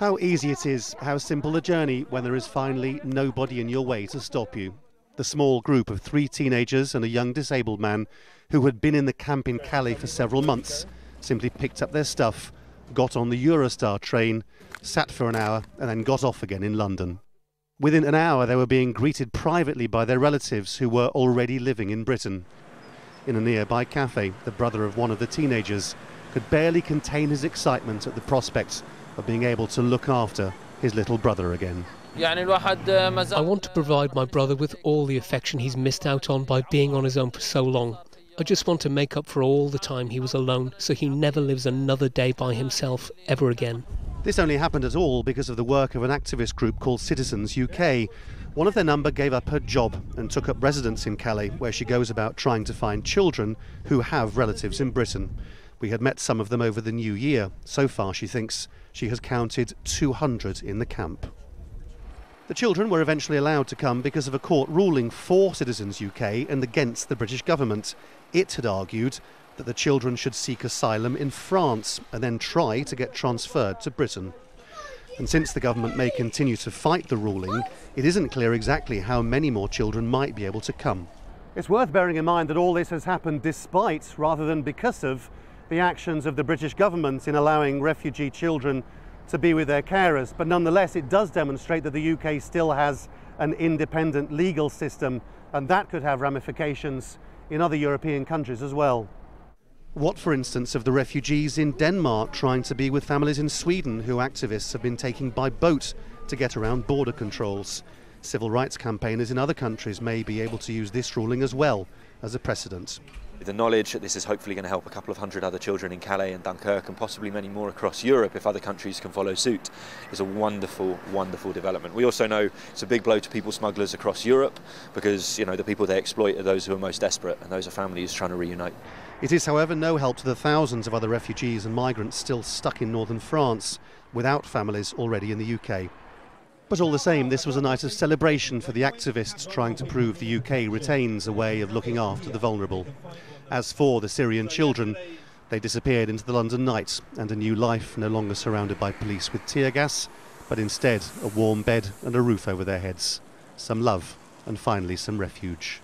How easy it is, how simple a journey when there is finally nobody in your way to stop you. The small group of 3 teenagers and a young disabled man who had been in the camp in Calais for several months simply picked up their stuff, got on the Eurostar train, sat for an hour and then got off again in London. Within an hour they were being greeted privately by their relatives who were already living in Britain. In a nearby cafe, the brother of one of the teenagers could barely contain his excitement at the prospect of being able to look after his little brother again. I want to provide my brother with all the affection he's missed out on by being on his own for so long. I just want to make up for all the time he was alone, so he never lives another day by himself ever again. This only happened at all because of the work of an activist group called Citizens UK. One of their number gave up her job and took up residence in Calais, where she goes about trying to find children who have relatives in Britain. We had met some of them over the new year. So far, she thinks, she has counted 200 in the camp. The children were eventually allowed to come because of a court ruling for Citizens UK and against the British government. It had argued that the children should seek asylum in France and then try to get transferred to Britain. And since the government may continue to fight the ruling, it isn't clear exactly how many more children might be able to come. It's worth bearing in mind that all this has happened despite, rather than because of, the actions of the British government in allowing refugee children to be with their carers. But nonetheless, it does demonstrate that the UK still has an independent legal system, and that could have ramifications in other European countries as well. What, for instance, of the refugees in Denmark trying to be with families in Sweden who activists have been taking by boat to get around border controls? Civil rights campaigners in other countries may be able to use this ruling as well as a precedent. The knowledge that this is hopefully going to help a couple of hundred other children in Calais and Dunkirk and possibly many more across Europe if other countries can follow suit is a wonderful, wonderful development. We also know it's a big blow to people smugglers across Europe because, you know, the people they exploit are those who are most desperate, and those are families trying to reunite. It is, however, no help to the thousands of other refugees and migrants still stuck in northern France without families already in the UK. But all the same, this was a night of celebration for the activists trying to prove the UK retains a way of looking after the vulnerable. As for the Syrian children, they disappeared into the London night and a new life no longer surrounded by police with tear gas, but instead a warm bed and a roof over their heads, some love and finally some refuge.